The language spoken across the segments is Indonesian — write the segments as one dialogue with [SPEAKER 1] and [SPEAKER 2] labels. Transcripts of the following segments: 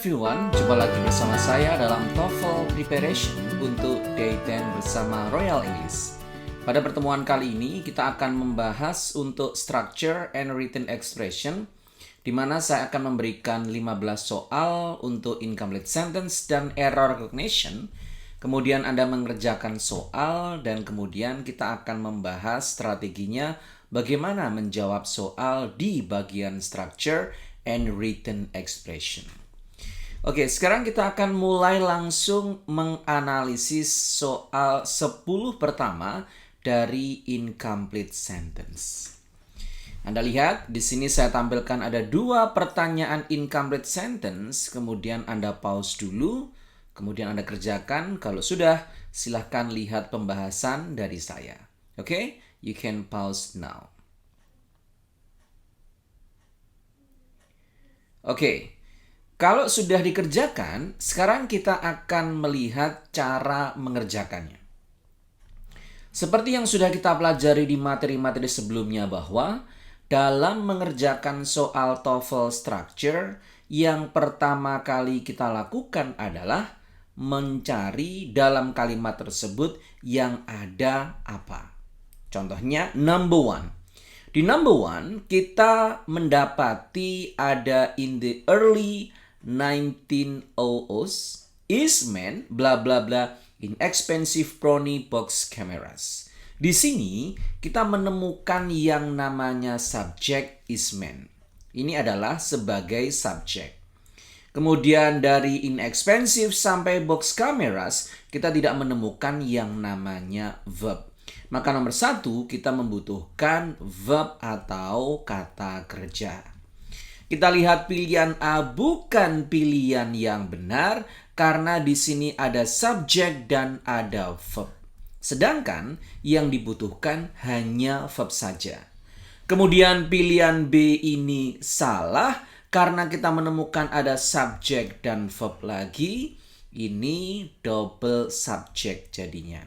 [SPEAKER 1] Everyone, jumpa lagi bersama saya dalam TOEFL Preparation untuk Day 10 bersama Royal English. Pada pertemuan kali ini kita akan membahas untuk Structure and Written Expression, di mana saya akan memberikan 15 soal untuk Incomplete Sentence dan Error Recognition. Kemudian Anda mengerjakan soal dan kemudian kita akan membahas strateginya bagaimana menjawab soal di bagian Structure and Written Expression. Oke, sekarang kita akan mulai langsung menganalisis soal 10 pertama dari incomplete sentence. Anda lihat, di sini saya tampilkan ada 2 pertanyaan incomplete sentence, kemudian Anda pause dulu, kemudian Anda kerjakan. Kalau sudah, silahkan lihat pembahasan dari saya. Oke, you can pause now. Oke. Kalau sudah dikerjakan, sekarang kita akan melihat cara mengerjakannya. Seperti yang sudah kita pelajari di materi-materi sebelumnya bahwa dalam mengerjakan soal TOEFL structure, yang pertama kali kita lakukan adalah mencari dalam kalimat tersebut yang ada apa. Contohnya number 1. Di number 1, kita mendapati ada in the early 1900s, Eastman bla bla bla in expensive Sony box cameras. Di sini kita menemukan yang namanya subjek Eastman. Ini adalah sebagai subjek. Kemudian dari inexpensive sampai box cameras, kita tidak menemukan yang namanya verb. Maka nomor 1 kita membutuhkan verb atau kata kerja. Kita lihat pilihan A bukan pilihan yang benar karena di sini ada subjek dan ada verb. Sedangkan yang dibutuhkan hanya verb saja. Kemudian pilihan B ini salah karena kita menemukan ada subjek dan verb lagi. Ini double subjek jadinya.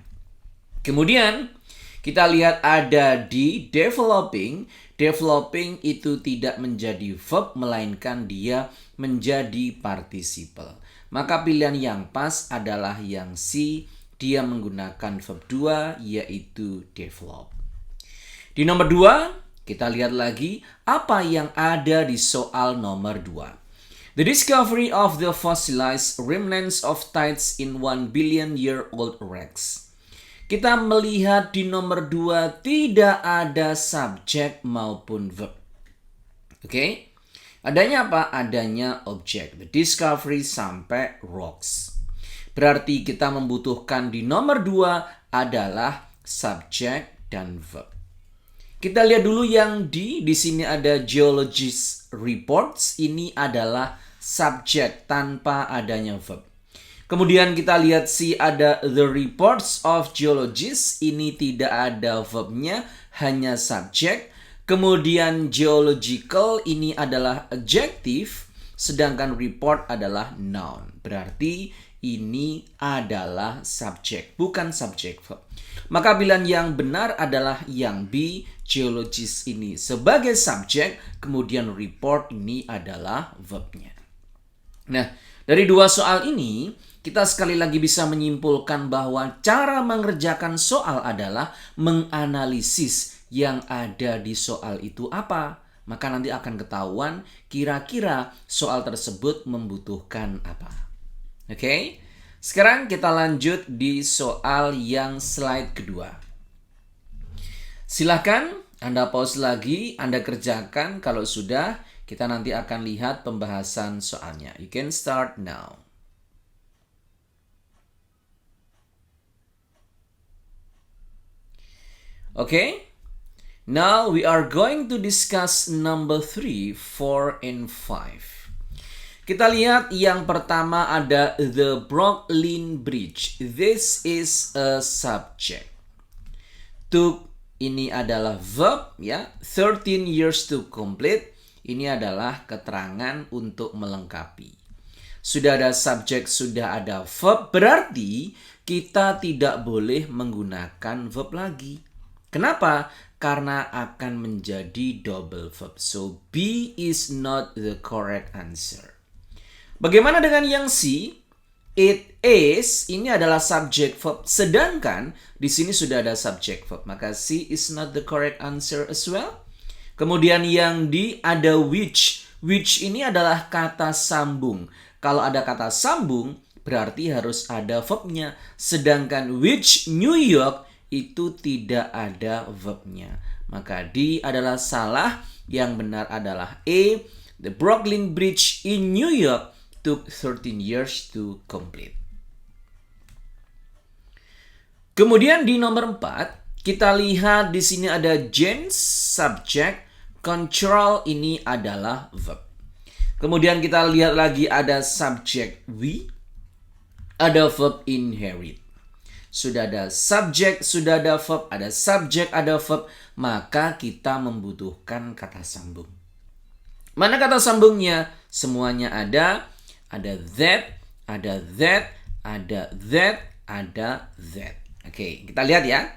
[SPEAKER 1] Kemudian kita lihat ada di developing. Developing itu tidak menjadi verb, melainkan dia menjadi participle. Maka pilihan yang pas adalah yang C, dia menggunakan verb 2, yaitu develop. Di nomor 2, kita lihat lagi apa yang ada di soal nomor 2. The discovery of the fossilized remnants of tides in 1 billion-year-old wrecks. Kita melihat di nomor 2 tidak ada subjek maupun verb. Oke? Adanya apa? Adanya objek. The discovery sampai rocks. Berarti kita membutuhkan di nomor 2 adalah subjek dan verb. Kita lihat dulu yang di sini ada geologist reports. Ini adalah subjek tanpa adanya verb. Kemudian kita lihat ada the reports of geologists. Ini tidak ada verbnya, hanya subjek. Kemudian geological ini adalah adjective, sedangkan report adalah noun. Berarti ini adalah subjek, bukan subjek verb. Maka pilihan yang benar adalah yang B, geologist ini sebagai subjek, kemudian report ini adalah verbnya. Nah, dari 2 soal ini, kita sekali lagi bisa menyimpulkan bahwa cara mengerjakan soal adalah menganalisis yang ada di soal itu apa. Maka nanti akan ketahuan kira-kira soal tersebut membutuhkan apa. Oke? Sekarang kita lanjut di soal yang slide kedua. Silakan Anda pause lagi, Anda kerjakan. Kalau sudah, kita nanti akan lihat pembahasan soalnya. You can start now. Okay, now we are going to discuss number 3, 4, and 5. Kita lihat yang pertama ada the Brooklyn Bridge. This is a subject. Took ini adalah verb ya. 13 years to complete. Ini adalah keterangan untuk melengkapi. Sudah ada subjek, sudah ada verb. Berarti kita tidak boleh menggunakan verb lagi. Kenapa? Karena akan menjadi double verb. So, B is not the correct answer. Bagaimana dengan yang C? It is, ini adalah subject verb. Sedangkan di sini sudah ada subject verb. Maka C is not the correct answer as well. Kemudian yang D ada which. Which ini adalah kata sambung. Kalau ada kata sambung, berarti harus ada verbnya. Sedangkan which New York itu tidak ada verbnya. Maka D adalah salah. Yang benar adalah A. The Brooklyn Bridge in New York took 13 years to complete. Kemudian di nomor 4, kita lihat di sini ada James subject, control ini adalah verb. Kemudian kita lihat lagi ada subject we, ada verb inherit. Sudah ada subject, sudah ada verb, ada subject, ada verb, maka kita membutuhkan kata sambung. Mana kata sambungnya? Semuanya ada that, ada that, ada that, ada that. Oke, kita lihat ya.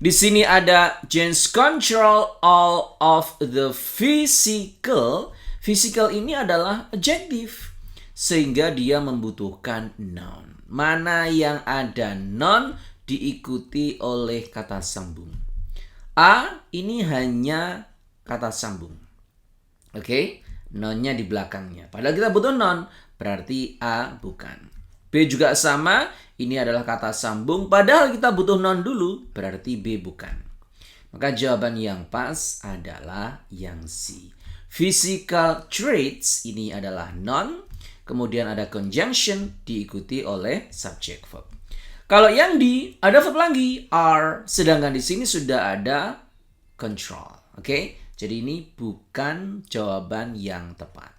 [SPEAKER 1] Di sini ada James control all of the physical. Physical ini adalah adjective. Sehingga dia membutuhkan noun. Mana yang ada noun diikuti oleh kata sambung. A ini hanya kata sambung. Oke, noun-nya di belakangnya. Padahal kita butuh noun, berarti A bukan. B juga sama, ini adalah kata sambung. Padahal kita butuh noun dulu, berarti B bukan. Maka jawaban yang pas adalah yang C. Physical traits ini adalah noun. Kemudian ada conjunction diikuti oleh subject verb. Kalau yang D, ada verb lagi, are. Sedangkan di sini sudah ada control. Oke? Jadi ini bukan jawaban yang tepat.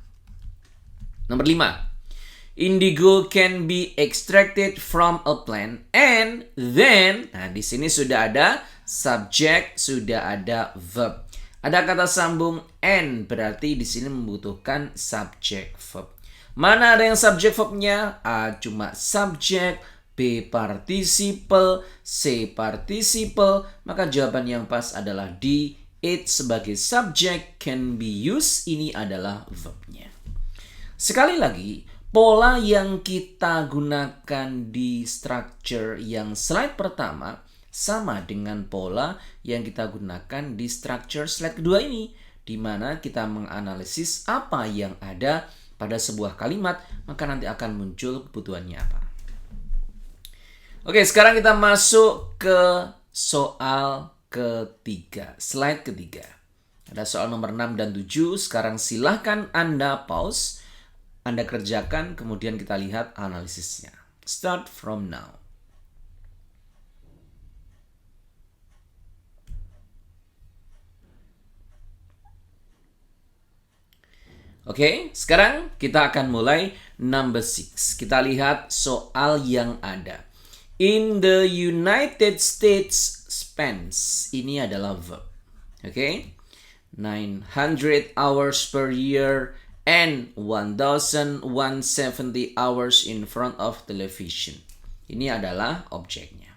[SPEAKER 1] Nomor 5. Indigo can be extracted from a plant and then, nah di sini sudah ada subject, sudah ada verb. Ada kata sambung and, berarti di sini membutuhkan subject verb. Mana ada yang subject verbnya? A cuma subject, B participle, C participle, maka jawaban yang pas adalah D. It sebagai subject can be used, ini adalah verbnya. Sekali lagi, pola yang kita gunakan di structure yang slide pertama sama dengan pola yang kita gunakan di structure slide kedua ini, di mana kita menganalisis apa yang ada pada sebuah kalimat, maka nanti akan muncul kebutuhannya apa. Oke, sekarang kita masuk ke soal ketiga, slide ketiga. Ada soal nomor 6 dan 7. Sekarang silahkan Anda pause, Anda kerjakan, kemudian kita lihat analisisnya. Start from now. Oke, sekarang kita akan mulai number 6. Kita lihat soal yang ada. In the United States spends, ini adalah verb. Oke. 900 hours per year and 1,170 hours in front of television. Ini adalah objeknya.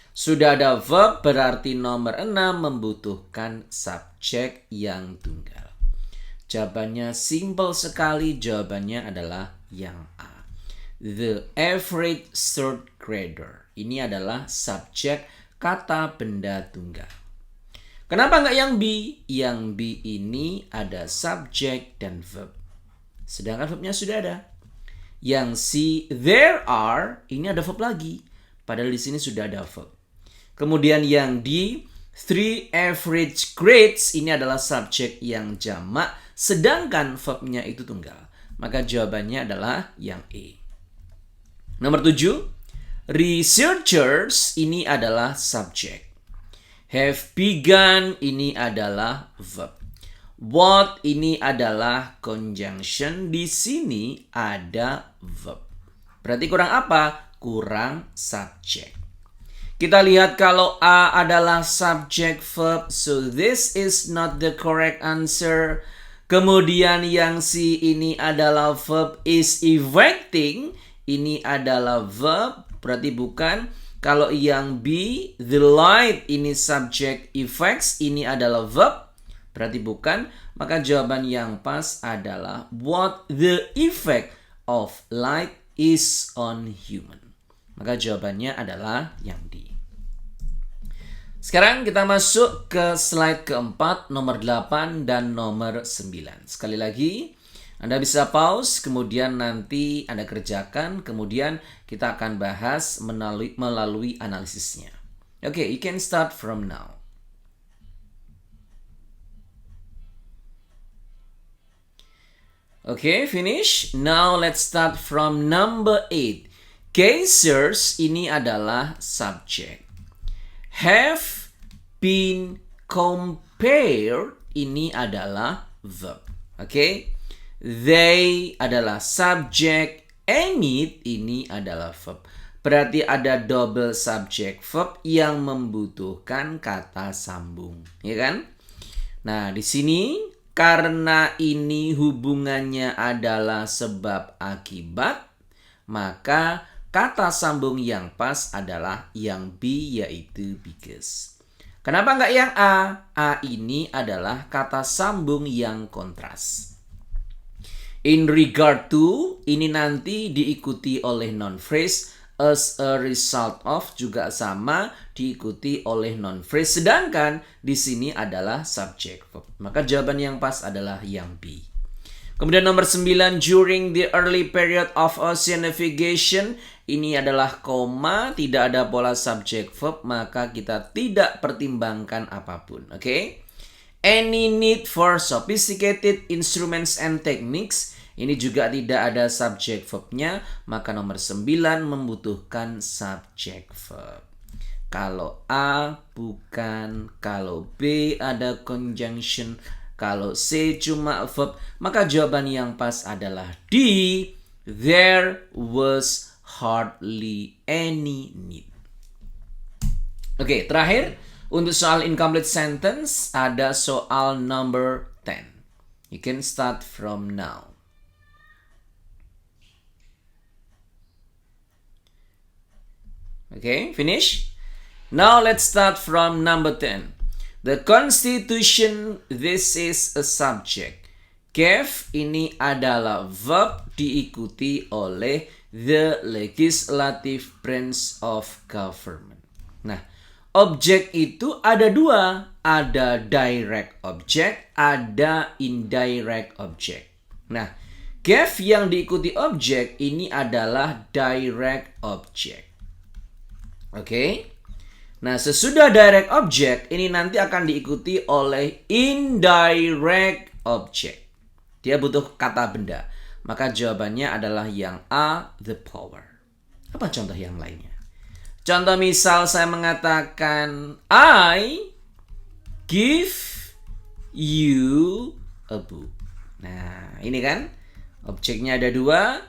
[SPEAKER 1] Sudah ada verb, berarti nomor 6 membutuhkan subjek yang tunggal. Jawabannya simple sekali, jawabannya adalah yang A. The average third grader. Ini adalah subjek kata benda tunggal. Kenapa nggak yang B? Yang B ini ada subjek dan verb. Sedangkan verbnya sudah ada. Yang C, there are, ini ada verb lagi. Padahal di sini sudah ada verb. Kemudian yang D, 3 average grades, ini adalah subjek yang jamak. Sedangkan verbnya itu tunggal. Maka jawabannya adalah yang E. Nomor 7. Researchers ini adalah subjek. Have begun ini adalah verb. What ini adalah conjunction. Di sini ada verb. Berarti kurang apa? Kurang subjek. Kita lihat kalau A adalah subject verb. So this is not the correct answer. Kemudian yang C ini adalah verb is evacuating. Ini adalah verb. Berarti bukan. Kalau yang B, the light ini subject effects, ini adalah verb. Berarti bukan. Maka jawaban yang pas adalah what the effect of light is on human. Maka jawabannya adalah yang D. Sekarang kita masuk ke slide keempat, nomor 8 dan nomor 9. Sekali lagi, Anda bisa pause, kemudian nanti Anda kerjakan, kemudian kita akan bahas melalui analisisnya. Oke, you can start from now. Oke, finish. Now let's start from number 8. Gazers ini adalah subjek. Have been compared ini adalah verb. Oke. They adalah subjek. Amid ini adalah verb. Berarti ada double subject verb yang membutuhkan kata sambung, ya kan? Nah, di sini karena ini hubungannya adalah sebab akibat, maka kata sambung yang pas adalah yang B, yaitu because. Kenapa nggak yang A? A ini adalah kata sambung yang kontras. In regard to, ini nanti diikuti oleh noun phrase. As a result of juga sama, diikuti oleh noun phrase. Sedangkan di sini adalah subject verb. Maka jawaban yang pas adalah yang B. Kemudian nomor 9, during the early period of ocean navigation. Ini adalah koma, tidak ada pola subject verb, maka kita tidak pertimbangkan apapun. Oke? Any need for sophisticated instruments and techniques. Ini juga tidak ada subject verbnya, maka nomor 9 membutuhkan subject verb. Kalau A bukan, kalau B ada conjunction, kalau C cuma verb, maka jawaban yang pas adalah D. There was hardly any need. Oke, terakhir untuk soal incomplete sentence ada soal number 10. You can start from now. Okay, finish? Now let's start from number 10. The Constitution, this is a subject. Gave ini adalah verb diikuti oleh the legislative branch of government. Nah, objek itu ada dua. Ada direct object, ada indirect object. Nah, gave yang diikuti objek ini adalah direct object. Oke. Nah, sesudah direct object ini nanti akan diikuti oleh indirect object. Dia butuh kata benda. Maka jawabannya adalah yang A, the power. Apa contoh yang lainnya? Contoh misal saya mengatakan I give you a book. Nah, ini kan objeknya ada dua.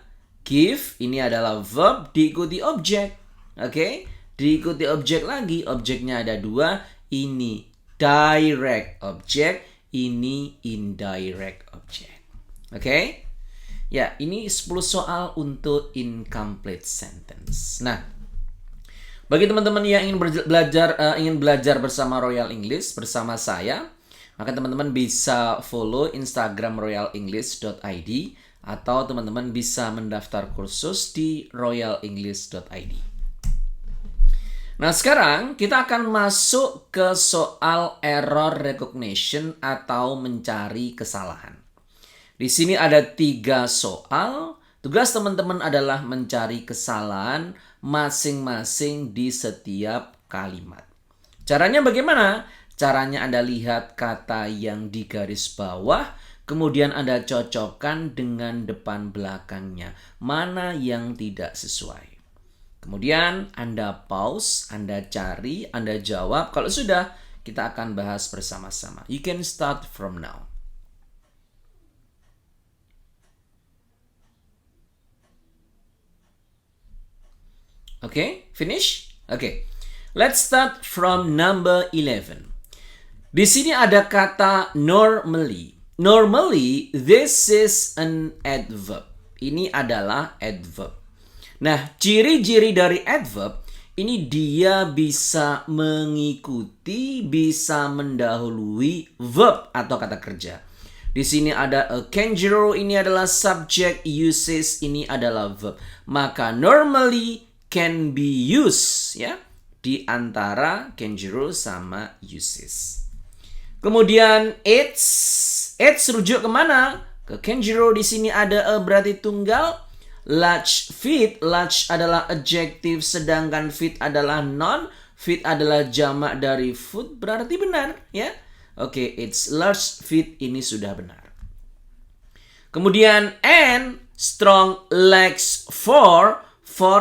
[SPEAKER 1] Give ini adalah verb diikuti objek. Oke? Diikuti objek lagi, objeknya ada dua. Ini direct object, ini indirect object. Oke? Ya, ini 10 soal untuk incomplete sentence. Nah, bagi teman-teman yang ingin belajar bersama Royal English bersama saya, maka teman-teman bisa follow Instagram royalenglish.id atau teman-teman bisa mendaftar kursus di royalenglish.id. Nah, sekarang kita akan masuk ke soal error recognition atau mencari kesalahan. Di sini ada 3 soal. Tugas teman-teman adalah mencari kesalahan masing-masing di setiap kalimat. Caranya bagaimana? Caranya Anda lihat kata yang di garis bawah, kemudian Anda cocokkan dengan depan belakangnya. Mana yang tidak sesuai. Kemudian Anda pause, Anda cari, Anda jawab. Kalau sudah, kita akan bahas bersama-sama. You can start from now. Okay, finish? Okay. Let's start from number 11. Di sini ada kata normally. Normally, this is an adverb. Ini adalah adverb. Nah, ciri-ciri dari adverb ini dia bisa mengikuti, bisa mendahului verb atau kata kerja. Di sini ada a kangaroo, ini adalah subject, uses ini adalah verb. Maka normally can be used ya di antara kangaroo sama uses. Kemudian it's rujuk kemana? Ke kangaroo. Di sini ada a berarti tunggal. Large feet, large adalah adjective sedangkan feet adalah noun. Feet adalah jamak dari foot, berarti benar ya. Oke, it's large feet ini sudah benar. Kemudian and strong legs for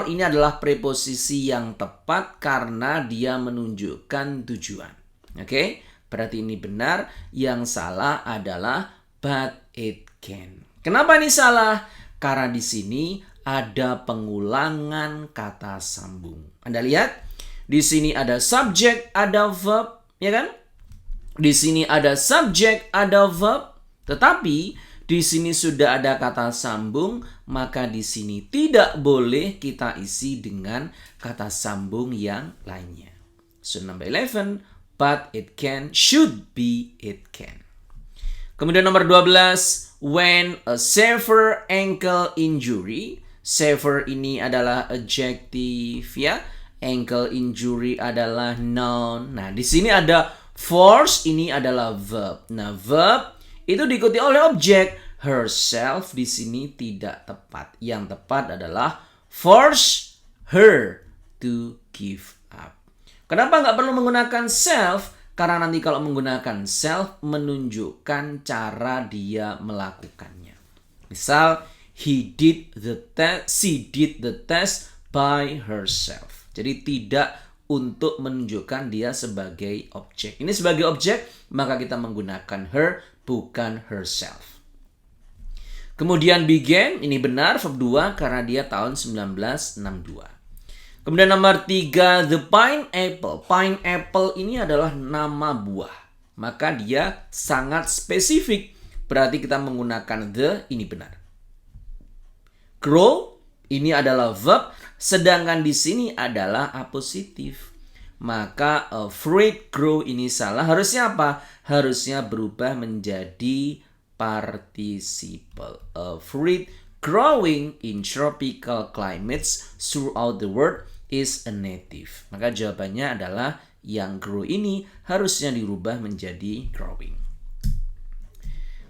[SPEAKER 1] ini adalah preposisi yang tepat karena dia menunjukkan tujuan. Oke, berarti ini benar. Yang salah adalah but it can. Kenapa ini salah? Karena di sini ada pengulangan kata sambung. Anda lihat, di sini ada subject, ada verb, ya kan? Di sini ada subject, ada verb, tetapi di sini sudah ada kata sambung, maka di sini tidak boleh kita isi dengan kata sambung yang lainnya. So number 11, but it can, should be it can. Kemudian nomor 12, when a severe ankle injury. Severe ini adalah adjective ya. Ankle injury adalah noun. Nah, di sini ada force, ini adalah verb. Nah, verb itu diikuti oleh objek. Herself di sini tidak tepat. Yang tepat adalah force her to give up. Kenapa nggak perlu menggunakan self? Karena nanti kalau menggunakan self menunjukkan cara dia melakukannya. Misal, she did the test by herself. Jadi tidak untuk menunjukkan dia sebagai objek. Ini sebagai objek, maka kita menggunakan her, bukan herself. Kemudian began, ini benar, verb 2 karena dia tahun 1962. Kemudian nomor 3, the pineapple. Pineapple ini adalah nama buah. Maka dia sangat spesifik. Berarti kita menggunakan the, ini benar. Grow, ini adalah verb. Sedangkan di sini adalah apositif. Maka fruit grow ini salah. Harusnya apa? Harusnya berubah menjadi participle. A fruit growing in tropical climates throughout the world is a native. Maka jawabannya adalah yang grow ini harusnya dirubah menjadi growing.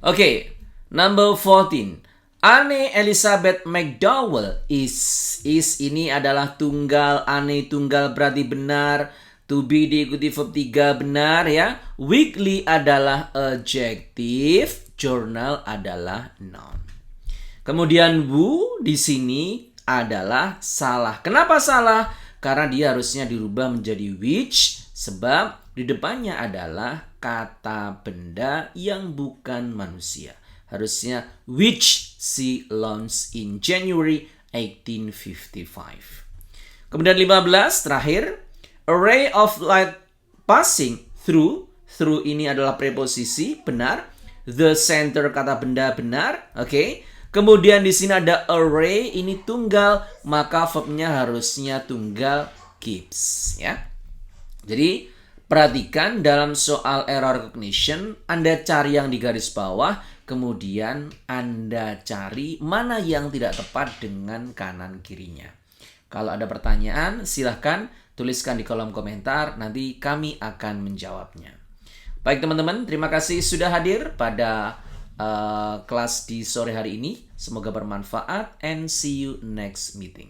[SPEAKER 1] Oke, number 14. Anne Elizabeth McDowell is ini adalah tunggal. Anne tunggal berarti benar. To be diikuti verb 3 benar ya. Weekly adalah adjective. Journal adalah noun. Kemudian who di sini adalah salah. Kenapa salah? Karena dia harusnya dirubah menjadi which, sebab di depannya adalah kata benda yang bukan manusia. Harusnya which she launched in January 1855. Kemudian 15 terakhir, a ray of light passing through. Through ini adalah preposisi, benar. The center kata benda benar, oke. Kemudian di sini ada array, ini tunggal, maka verbnya harusnya tunggal keeps ya. Jadi perhatikan dalam soal error recognition, Anda cari yang di garis bawah, kemudian Anda cari mana yang tidak tepat dengan kanan kirinya. Kalau ada pertanyaan, silahkan tuliskan di kolom komentar, nanti kami akan menjawabnya. Baik teman-teman, terima kasih sudah hadir pada kelas di sore hari ini. Semoga bermanfaat and see you next meeting.